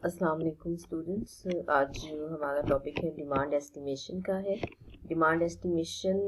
अस्सलाम वालेकुम स्टूडेंट्स। आज जो हमारा टॉपिक है डिमांड एस्टिमेशन का है। डिमांड एस्टिमेशन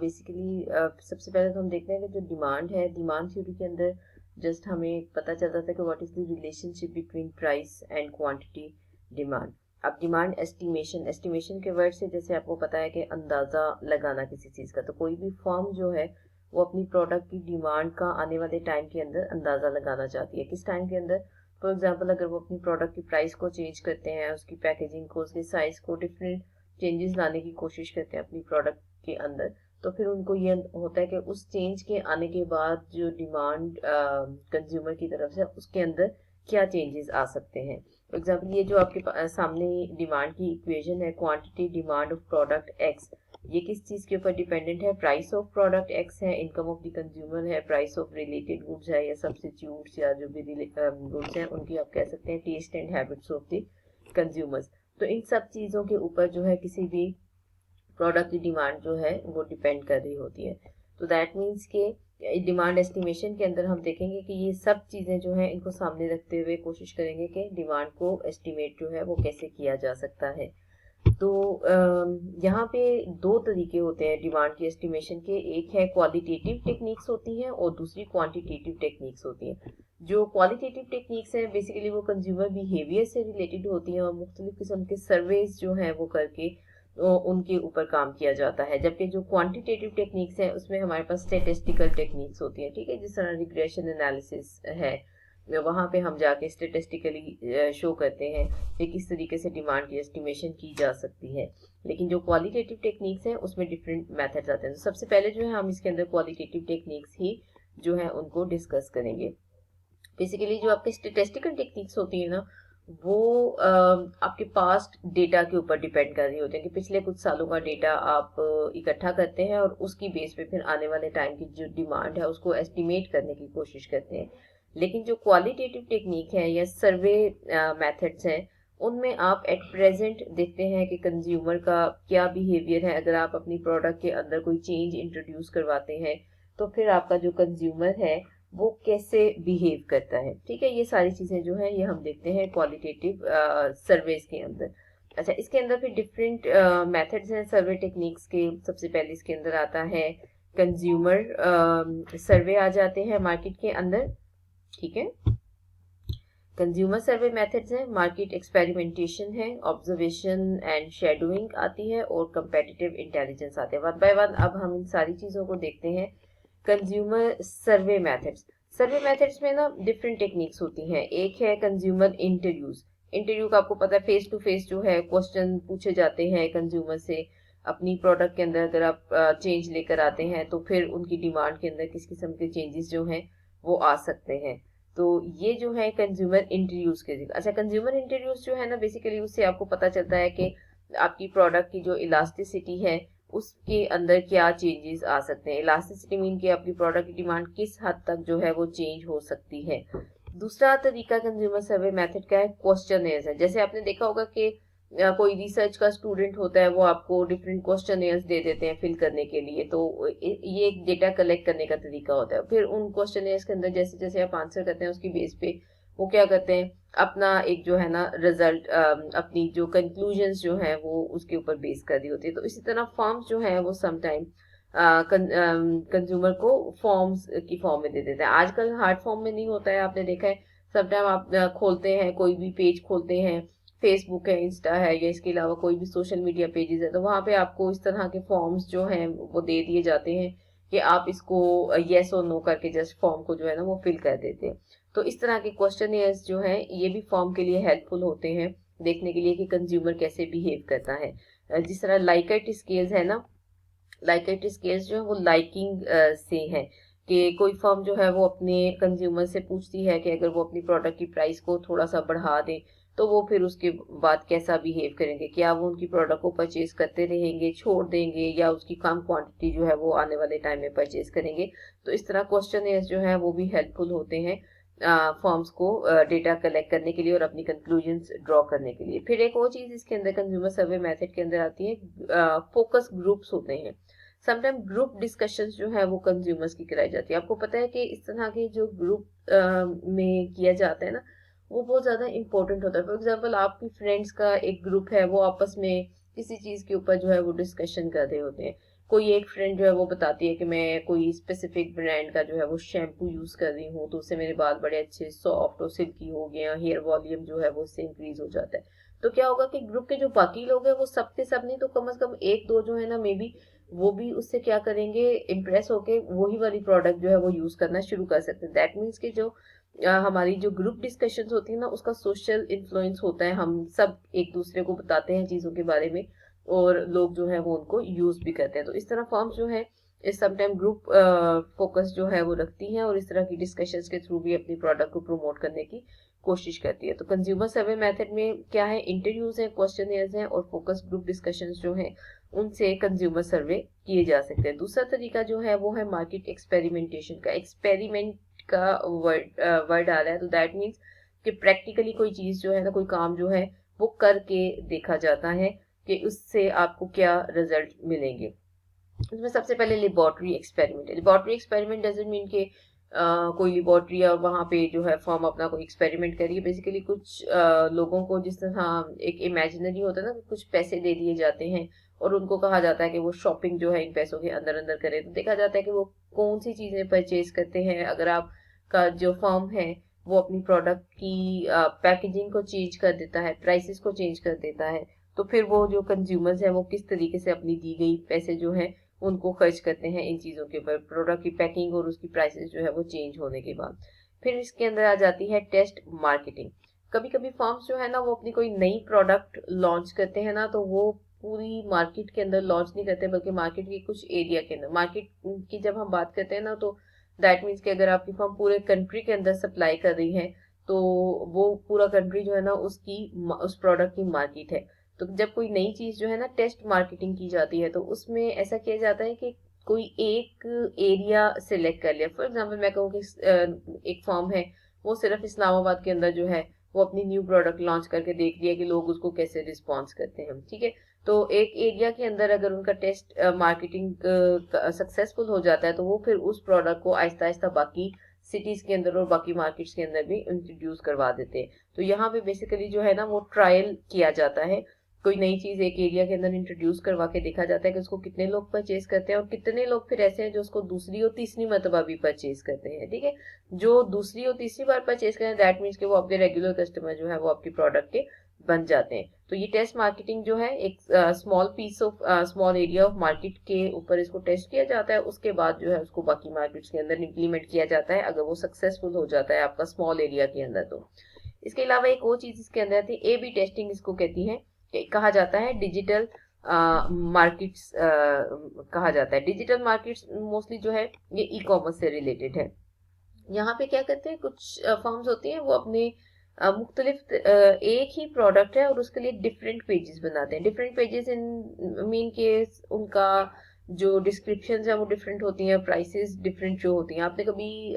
बेसिकली सबसे पहले तो हम देखते हैं कि जो डिमांड है, डिमांड थ्योरी के अंदर जस्ट हमें पता चलता था कि what is the relationship between price and quantity demand. अब डिमांड एस्टिमेशन, एस्टिमेशन के वर्ड से जैसे आपको पता है कि अंदाज़ा लगाना किसी चीज़ का, तो कोई भी फर्म जो है वो अपनी प्रोडक्ट की डिमांड का आने वाले टाइम के अंदर अंदाज़ा लगाना चाहती है। किस टाइम के अंदर? फॉर एग्जाम्पल अगर वो अपनी प्रोडक्ट की प्राइस को चेंज करते हैं, उसकी पैकेजिंग को, उसके साइज को डिफरेंट चेंजेस लाने की कोशिश करते हैं अपनी प्रोडक्ट के अंदर, तो फिर उनको ये होता है कि उस चेंज के आने के बाद जो डिमांड कंज्यूमर की तरफ से उसके अंदर क्या चेंजेस आ सकते हैं। फॉर एग्जाम्पल ये जो आपके सामने डिमांड की इक्वेशन है, quantity demand of product x, ये किस चीज़ के ऊपर डिपेंडेंट है? प्राइस ऑफ प्रोडक्ट एक्स है, इनकम ऑफ द कंज्यूमर है, प्राइस ऑफ रिलेटेड गुड्स है या सब्स्टिट्यूट्स या जो भी गुड्स हैं उनकी आप कह सकते हैं test and habits of the consumers. तो इन सब चीज़ों के ऊपर जो है किसी भी प्रोडक्ट की डिमांड जो है वो डिपेंड कर रही होती है। तो दैट मीन्स के डिमांड एस्टिमेशन के अंदर हम देखेंगे कि ये सब चीज़ें जो हैं इनको सामने रखते हुए कोशिश करेंगे कि डिमांड को एस्टिमेट जो है वो कैसे किया जा सकता है। तो यहाँ पे दो तरीके होते हैं डिमांड की एस्टिमेशन के। एक है क्वालिटेटिव टेक्निक्स होती हैं और दूसरी क्वांटिटेटिव टेक्निक्स होती हैं। जो क्वालिटेटिव टेक्निक्स हैं बेसिकली वो कंज्यूमर बिहेवियर से रिलेटेड होती हैं और मुख्तलिफ किस्म के सर्वेज जो हैं वो करके उनके ऊपर काम किया जाता है। जबकि जो क्वांटिटेटिव टेक्निक्स हैं उसमें हमारे पास स्टेटिस्टिकल टेक्निक्स होती हैं, ठीक है, जिस तरह रिग्रेशन एनालिसिस है, वहाँ पे हम जाके स्टेटिस्टिकली शो करते हैं कि किस तरीके से डिमांड की एस्टिमेशन की जा सकती है। लेकिन जो क्वालिटेटिव टेक्निक्स हैं उसमें डिफरेंट मेथड्स आते हैं। तो सबसे पहले जो है हम इसके अंदर क्वालिटेटिव टेक्निक्स ही जो है उनको डिस्कस करेंगे। बेसिकली जो आपके स्टेटिस्टिकल टेक्निक्स होती है ना, वो आपके पास्ट डेटा के ऊपर डिपेंड कर रही होती है कि पिछले कुछ सालों का डेटा आप इकट्ठा करते हैं और उसकी बेस पे फिर आने वाले टाइम की जो डिमांड है उसको एस्टिमेट करने की कोशिश करते हैं। लेकिन जो क्वालिटेटिव टेक्निक है या सर्वे मेथड्स हैं उनमें आप एट प्रेजेंट देखते हैं कि कंज्यूमर का क्या बिहेवियर है। अगर आप अपनी प्रोडक्ट के अंदर कोई चेंज इंट्रोड्यूस करवाते हैं तो फिर आपका जो कंज्यूमर है वो कैसे बिहेव करता है, ठीक है। ये सारी चीजें जो है ये हम देखते हैं क्वालिटेटिव सर्वेस के अंदर। अच्छा, इसके अंदर फिर डिफरेंट मेथड्स हैं सर्वे टेक्निक्स के। सबसे पहले इसके अंदर आता है कंज्यूमर सर्वे आ जाते हैं मार्केट के अंदर, ठीक है। कंज्यूमर सर्वे मेथड्स हैं, मार्केट एक्सपेरिमेंटेशन है, ऑब्जर्वेशन एंड शेडोइंग आती है और कंपेटिटिव इंटेलिजेंस आते हैं। वन बाय वन अब हम इन सारी चीज़ों को देखते हैं। कंज्यूमर सर्वे मेथड्स, सर्वे मेथड्स में ना डिफरेंट टेक्निक्स होती हैं। एक है कंज्यूमर इंटरव्यूज। इंटरव्यू का आपको पता है फेस टू फेस जो है क्वेश्चन पूछे जाते हैं कंज्यूमर से। अपनी प्रोडक्ट के अंदर अगर आप चेंज लेकर आते हैं तो फिर उनकी डिमांड के अंदर किस किस्म के चेंजेस जो हैं वो आ सकते हैं। तो ये जो है कंज्यूमर इंटरव्यूज के। अच्छा, कंज्यूमर इंटरव्यूज जो है ना बेसिकली उससे आपको पता चलता है कि आपकी प्रोडक्ट की जो इलास्टिसिटी है उसके अंदर क्या चेंजेस आ सकते हैं। इलास्टिसिटी मीन कि आपकी प्रोडक्ट की डिमांड किस हद तक जो है वो चेंज हो सकती है। दूसरा तरीका कंज्यूमर सर्वे मेथड का है क्वेश्चनेयर्स है। जैसे आपने देखा होगा कि कोई रिसर्च का स्टूडेंट होता है वो आपको डिफरेंट क्वेश्चनेयर्स दे देते हैं फिल करने के लिए, तो ये एक डेटा कलेक्ट करने का तरीका होता है। फिर उन क्वेश्चनेयर्स के अंदर जैसे जैसे आप आंसर करते हैं उसकी बेस पे वो क्या करते हैं अपना एक जो है ना रिजल्ट, अपनी जो कंक्लूजन्स जो है वो उसके ऊपर बेस कर रही होती है। तो इसी तरह फॉर्म्स जो है वो समटाइम कंज्यूमर को फॉर्म्स की फॉर्म में दे देते हैं। आजकल हार्ड फॉर्म में नहीं होता है, आपने देखा है। समटाइम आप खोलते हैं, कोई भी पेज खोलते हैं, फेसबुक है, इंस्टा है या इसके अलावा कोई भी सोशल मीडिया पेजेस है, तो वहाँ पे आपको इस तरह के फॉर्म्स जो हैं वो दे दिए जाते हैं कि आप इसको येस और नो करके जस्ट फॉर्म को जो है ना वो फिल कर देते हैं। तो इस तरह के क्वेश्चनियर्स जो हैं ये भी फॉर्म के लिए हेल्पफुल होते हैं देखने के लिए कि कंज्यूमर कैसे बिहेव करता है। जिस तरह लाइकेट स्केल्स है ना, लाइकेट स्केल्स जो है वो लाइकिंग से है कि कोई फर्म जो है वो अपने कंज्यूमर से पूछती है कि अगर वो अपनी प्रोडक्ट की प्राइस को थोड़ा सा बढ़ा दें तो वो फिर उसके बाद कैसा बिहेव करेंगे। क्या वो उनकी प्रोडक्ट को परचेज करते रहेंगे, छोड़ देंगे, या उसकी कम क्वांटिटी जो है वो आने वाले टाइम में परचेज करेंगे। तो इस तरह क्वेश्चन जो है वो भी हेल्पफुल होते हैं फॉर्म्स को डेटा कलेक्ट करने के लिए और अपनी कंक्लूजन्स ड्रॉ करने के लिए। फिर एक और चीज इसके अंदर कंज्यूमर सर्वे मेथड के अंदर आती है, फोकस ग्रुप्स होते हैं। समटाइम ग्रुप डिस्कशंस जो है वो कंज्यूमर्स की कराई जाती है। आपको पता है कि इस तरह के जो ग्रुप में किया जाता है ना वो बहुत ज़्यादा इंपॉर्टेंट होता है। फॉर एग्जाम्पल आपकी फ्रेंड्स का एक ग्रुप है, वो आपस में किसी चीज़ के ऊपर जो है वो डिस्कशन कर रहे होते हैं। कोई एक फ्रेंड जो है वो बताती है कि मैं कोई स्पेसिफिक ब्रांड का जो है वो शैम्पू यूज़ कर रही हूँ, तो उससे मेरे बाल बड़े अच्छे सॉफ्ट और सिल्की हो गए हैं, हेयर वॉल्यूम जो है वो उससे इंक्रीज हो जाता है। तो क्या होगा कि ग्रुप के जो बाकी लोग हैं वो सब के सब नहीं तो कम से कम एक दो जो है ना, मे बी वो भी उससे क्या करेंगे, इम्प्रेस होके वही वाली प्रोडक्ट जो है वो यूज करना शुरू कर सकते हैं। दैट मीन्स कि जो हमारी जो ग्रुप डिस्कशंस होती है ना, उसका सोशल इन्फ्लुएंस होता है, हम सब एक दूसरे को बताते हैं चीजों के बारे में और लोग जो है वो उनको यूज भी करते हैं। तो इस तरह फॉर्म्स जो है इस समटाइम ग्रुप फोकस जो है वो रखती हैं और इस तरह की डिस्कशंस के थ्रू भी अपनी प्रोडक्ट को प्रमोट करने की कोशिश करती है। तो कंज्यूमर सर्वे मेथड में क्या है, इंटरव्यूज है, क्वेश्चनियर्स हैं और फोकस ग्रुप डिस्कशंस जो है उनसे कंज्यूमर सर्वे किए जा सकते हैं। दूसरा तरीका जो है वो है मार्केट एक्सपेरिमेंटेशन का। एक्सपेरिमेंट का वर्ड आ रहा है, तो दैट मीन्स कि प्रैक्टिकली कोई चीज जो है ना, कोई काम जो है वो करके देखा जाता है कि उससे आपको क्या रिजल्ट मिलेंगे। इसमें सबसे पहले लेबोरेटरी एक्सपेरिमेंट है। लेबोरेटरी एक्सपेरिमेंट डजंट मीन कि कोई लेबोरेटरी और वहां पे जो है फॉर्म अपना कोई एक्सपेरिमेंट करिए। बेसिकली कुछ लोगों को जिस तरह एक इमेजिनरी होता है ना, कुछ पैसे दे दिए जाते हैं और उनको कहा जाता है कि वो शॉपिंग जो है इन पैसों के अंदर अंदर करें। तो देखा जाता है कि वो कौन सी चीजें परचेज करते हैं। अगर आपका जो फॉर्म है वो अपनी प्रोडक्ट की पैकेजिंग को चेंज कर देता है, प्राइसेस को चेंज कर देता है, तो फिर वो जो कंज्यूमर्स हैं वो किस तरीके से अपनी दी गई पैसे जो है उनको खर्च करते हैं इन चीज़ों के ऊपर, प्रोडक्ट की पैकिंग और उसकी प्राइसेस जो है वो चेंज होने के बाद। फिर इसके अंदर आ जाती है टेस्ट मार्केटिंग। कभी कभी फर्म्स जो है ना वो अपनी कोई नई प्रोडक्ट लॉन्च करते हैं ना, तो वो पूरी मार्केट के अंदर लॉन्च नहीं करते बल्कि मार्केट के कुछ एरिया के अंदर। मार्केट की जब हम बात करते हैं ना, तो दैट मीन्स कि अगर आपकी फर्म पूरे कंट्री के अंदर सप्लाई कर रही है तो वो पूरा कंट्री जो है ना उसकी उस प्रोडक्ट की मार्केट है। तो जब कोई नई चीज जो है ना टेस्ट मार्केटिंग की जाती है, तो उसमें ऐसा किया जाता है कि कोई एक एरिया सिलेक्ट कर लिया। फॉर एग्जांपल मैं कहूँ कि एक फॉर्म है, वो सिर्फ इस्लामाबाद के अंदर जो है वो अपनी न्यू प्रोडक्ट लॉन्च करके देख लिया कि लोग उसको कैसे रिस्पॉन्स करते हैं, ठीक है। तो एक एरिया के अंदर अगर उनका टेस्ट मार्केटिंग सक्सेसफुल हो जाता है, तो वो फिर उस प्रोडक्ट को आहिस्ता आहिस्ता बाकी सिटीज के अंदर और बाकी मार्केट्स के अंदर भी इंट्रोड्यूस करवा देते हैं। तो यहाँ पे बेसिकली जो है ना वो ट्रायल किया जाता है। कोई नई चीज एक एरिया के अंदर इंट्रोड्यूस करवा के देखा जाता है कि उसको कितने लोग परचेज करते हैं और कितने लोग फिर ऐसे हैं जो उसको दूसरी और तीसरी मरतबा भी परचेज करते हैं, ठीक है। जो दूसरी और तीसरी बार परचेज करें दैट मीन्स कि वो आपके रेगुलर कस्टमर जो है वो आपकी प्रोडक्ट के बन जाते हैं। तो ये टेस्ट मार्केटिंग जो है एक small piece of small area of market के ऊपर इसको टेस्ट किया जाता है, उसके बाद जो है उसको बाकी मार्केट्स के अंदर इम्प्लीमेंट किया जाता है अगर वो सक्सेसफुल हो जाता है आपका स्मॉल एरिया के अंदर। तो इसके अलावा एक और चीज इसके अंदर थी, ए बी टेस्टिंग इसको कहती है, कहा जाता है डिजिटल मार्केट्स कहा जाता है। डिजिटल मार्केट्स मोस्टली जो है ये ई कॉमर्स से रिलेटेड है। यहाँ पे क्या करते हैं, कुछ फर्म्स होती हैं वो अपने मुख्तलिफ एक ही प्रोडक्ट है और उसके लिए डिफरेंट पेजेस बनाते हैं। डिफरेंट पेजेस इन मीन के उनका जो डिस्क्रिप्शन है वो डिफरेंट होती हैं, प्राइसेस डिफरेंट शो होती हैं। आपने कभी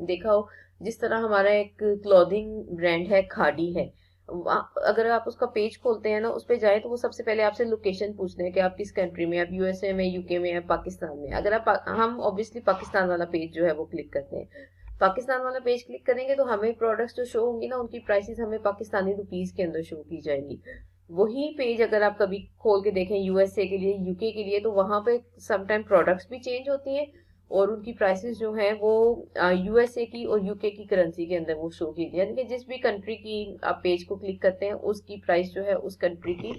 देखा हो जिस तरह हमारा एक क्लॉथिंग ब्रांड है खादी है, अगर आप उसका पेज खोलते हैं ना, उस पे जाए तो वो सबसे पहले आपसे लोकेशन पूछते हैं कि आप किस कंट्री में, आप यूएसए में, यूके में, या पाकिस्तान में। अगर आप हम ऑब्वियसली पाकिस्तान वाला पेज जो है वो क्लिक करते हैं। पाकिस्तान वाला पेज क्लिक करेंगे तो हमें प्रोडक्ट्स जो शो होंगी ना उनकी प्राइसेस हमें पाकिस्तानी रुपीस के अंदर शो की जाएंगी। वही पेज अगर आप कभी खोल के देखें यूएसए के लिए, यूके के लिए, तो वहां पे समटाइम प्रोडक्ट्स भी चेंज होती हैं और उनकी प्राइसेस जो है वो यूएसए की और यूके की करेंसी के अंदर वो शो की जाती है। यानी कि जिस भी कंट्री की आप पेज को क्लिक करते हैं उसकी प्राइस जो है उस कंट्री की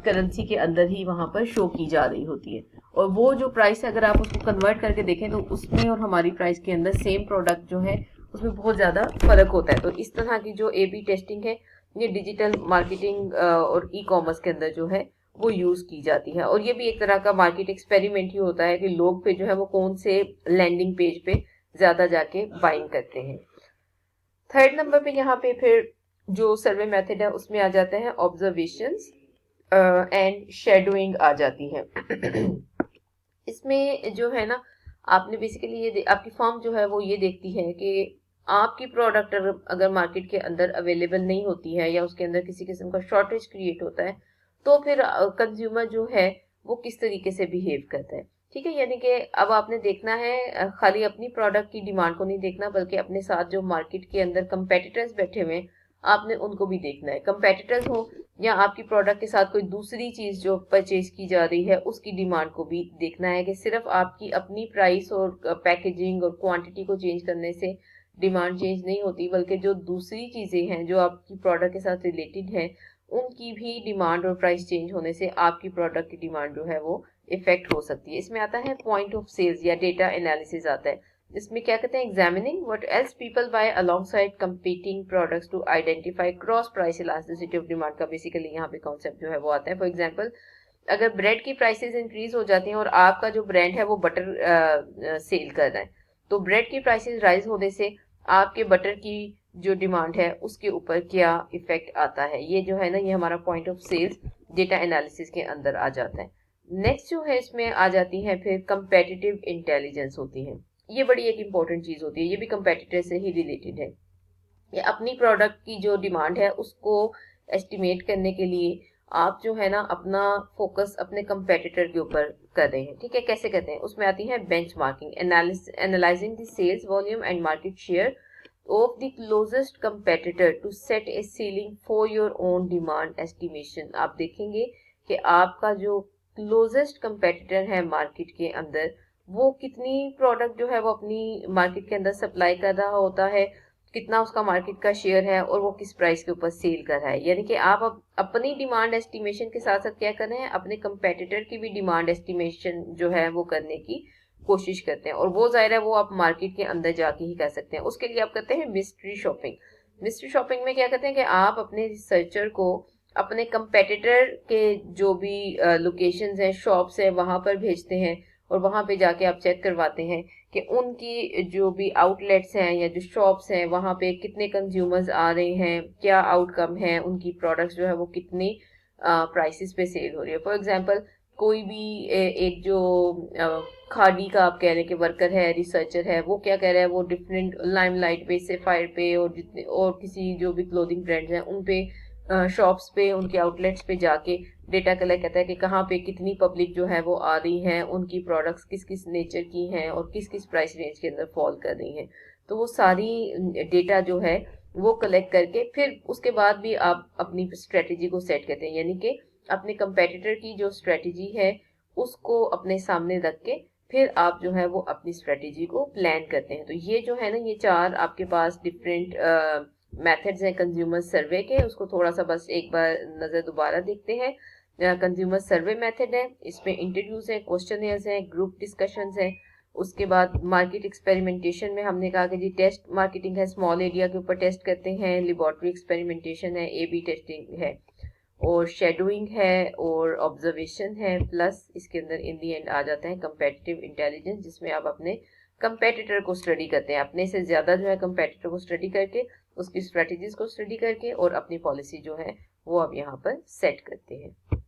करेंसी के अंदर ही वहां पर शो की जा रही होती है। और वो जो प्राइस है अगर आप उसको कन्वर्ट करके देखें तो उसमें और हमारी प्राइस के अंदर सेम प्रोडक्ट जो है उसमें बहुत ज्यादा फर्क होता है। तो इस तरह की जो ए बी टेस्टिंग है ये डिजिटल मार्केटिंग और ई कॉमर्स के अंदर जो है वो यूज की जाती है। और ये भी एक तरह का मार्केट एक्सपेरिमेंट ही होता है कि लोग पे जो है वो कौन से लैंडिंग पेज पे ज्यादा जाके बाइंग करते हैं। थर्ड नंबर पे यहाँ पे फिर जो सर्वे मेथड है उसमें आ जाते हैं ऑब्जर्वेशंस एंड शेडोइंग आ जाती है। इसमें जो है ना आपने बेसिकली ये आपकी फर्म जो है वो ये देखती है कि आपकी प्रोडक्ट अगर मार्केट के अंदर अवेलेबल नहीं होती है या उसके अंदर किसी किस्म का शॉर्टेज क्रिएट होता है, तो फिर कंज्यूमर जो है वो किस तरीके से बिहेव करता है। ठीक है, यानी कि अब आपने देखना है खाली अपनी प्रोडक्ट की डिमांड को नहीं देखना, बल्कि अपने साथ जो मार्केट के अंदर कंपेटिटर्स बैठे हुए हैं आपने उनको भी देखना है। कंपेटिटर्स हो या आपकी प्रोडक्ट के साथ कोई दूसरी चीज जो परचेज की जा रही है उसकी डिमांड को भी देखना है कि सिर्फ आपकी अपनी प्राइस और पैकेजिंग और क्वांटिटी को चेंज करने से डिमांड चेंज नहीं होती, बल्कि जो दूसरी चीजें हैं जो आपकी प्रोडक्ट के साथ रिलेटेड हैं उनकी भी डिमांड और प्राइस चेंज होने से आपकी प्रोडक्ट की डिमांड जो है वो इफेक्ट हो सकती है। इसमें आता है पॉइंट ऑफ सेल्स या डेटा एनालिसिस आता है। इसमें क्या कहते हैं, examining what else people buy alongside competing products to identify cross price elasticity of demand का बेसिकली यहाँ पे कॉन्सेप्ट जो है वो आता है। फॉर एग्जांपल, अगर ब्रेड की प्राइसेस इंक्रीज हो जाती हैं और आपका जो ब्रांड है वो बटर सेल कर रहा है, तो ब्रेड की प्राइसेस राइज होने से आपके बटर की जो डिमांड है उसके ऊपर क्या इफेक्ट आता है, ये जो है ना ये हमारा point of sales data analysis के अंदर आ जाता है। नेक्स्ट जो है इसमें आ जाती है फिर कंपेटिटिव इंटेलिजेंस होती है। ये बड़ी एक इंपॉर्टेंट चीज होती है, ये भी कंपेटिटर से ही रिलेटेड है। ये अपनी प्रोडक्ट की जो डिमांड है उसको एस्टिमेट करने के लिए आप जो है ना अपना फोकस अपने कंपेटिटर के ऊपर कर रहे हैं। ठीक है, कैसे करते हैं, उसमें आती है benchmarking, analysing the sales volume and market share of the closest competitor to set a ceiling for your own demand estimation। आप देखेंगे कि आपका जो क्लोजेस्ट कंपेटिटर है मार्केट के अंदर वो कितनी प्रोडक्ट जो है वो अपनी मार्केट के अंदर सप्लाई कर रहा होता है, कितना उसका मार्केट का शेयर है और वो किस प्राइस के ऊपर सेल कर रहा है। यानी कि आप अपनी डिमांड एस्टिमेशन के साथ साथ क्या कर रहे हैं, अपने कंपेटिटर की भी डिमांड एस्टिमेशन जो है वो करने की कोशिश करते हैं, और वो जाहिर है वो आप मार्केट के अंदर जाके ही कर सकते हैं। उसके लिए आप करते हैं मिस्ट्री शॉपिंग। मिस्ट्री शॉपिंग में क्या करते हैं कि आप अपने रिसर्चर को अपने कंपेटिटर के जो भी लोकेशंस हैं, शॉप्स हैं, वहां पर भेजते हैं और वहां पे जाके आप चेक करवाते हैं कि उनकी जो भी आउटलेट्स हैं या जो शॉप्स हैं वहां पे कितने कंज्यूमर्स आ रहे हैं, क्या आउटकम है, उनकी प्रोडक्ट्स जो है वो कितनी प्राइसेस पे सेल हो रही है। फॉर एग्जांपल, कोई भी एक जो खादी का आप कह रहे हैं कि वर्कर है, रिसर्चर है, वो क्या कह रहा है, वो डिफरेंट लाइमलाइट पे, सेफायर पे और जितने और किसी जो भी क्लोथिंग ब्रांड्स हैं उन पे शॉप्स पे, उनके आउटलेट्स पे जाके डेटा कलेक्ट करता है कि कहाँ पे कितनी पब्लिक जो है वो आ रही है, उनकी प्रोडक्ट्स किस किस नेचर की हैं और किस किस प्राइस रेंज के अंदर फॉल कर रही हैं। तो वो सारी डेटा जो है वो कलेक्ट करके फिर उसके बाद भी आप अपनी स्ट्रेटेजी को सेट करते हैं, यानी कि अपने कंपेटिटर की जो स्ट्रेटेजी है उसको अपने सामने रख के फिर आप जो है वो अपनी स्ट्रेटेजी को प्लान करते हैं। तो ये जो है ना ये चार आपके पास डिफरेंट मेथड्स हैं कंज्यूमर सर्वे के, उसको थोड़ा सा बस एक बार नजर दोबारा देखते हैं। कंज्यूमर सर्वे मेथड है, इसमें इंटरव्यूज है, क्वेश्चनर्स हैं, ग्रुप डिस्कशंस हैं। उसके बाद मार्केट एक्सपेरिमेंटेशन में हमने कहा कि जी टेस्ट मार्केटिंग है, स्मॉल एरिया के ऊपर टेस्ट करते हैं, लेबोरेटरी एक्सपेरिमेंटेशन है, ए बी टेस्टिंग है, और शेडोइंग है और ऑब्जर्वेशन है, प्लस इसके अंदर इन दी एंड आ जाता है कंपेटिटिव इंटेलिजेंस, जिसमें आप अपने कंपेटिटर को स्टडी करते हैं, अपने से ज्यादा जो है कंपेटिटर को स्टडी करके उसकी स्ट्रेटजीज को स्टडी करके और अपनी पॉलिसी जो है वो आप यहाँ पर सेट करते हैं।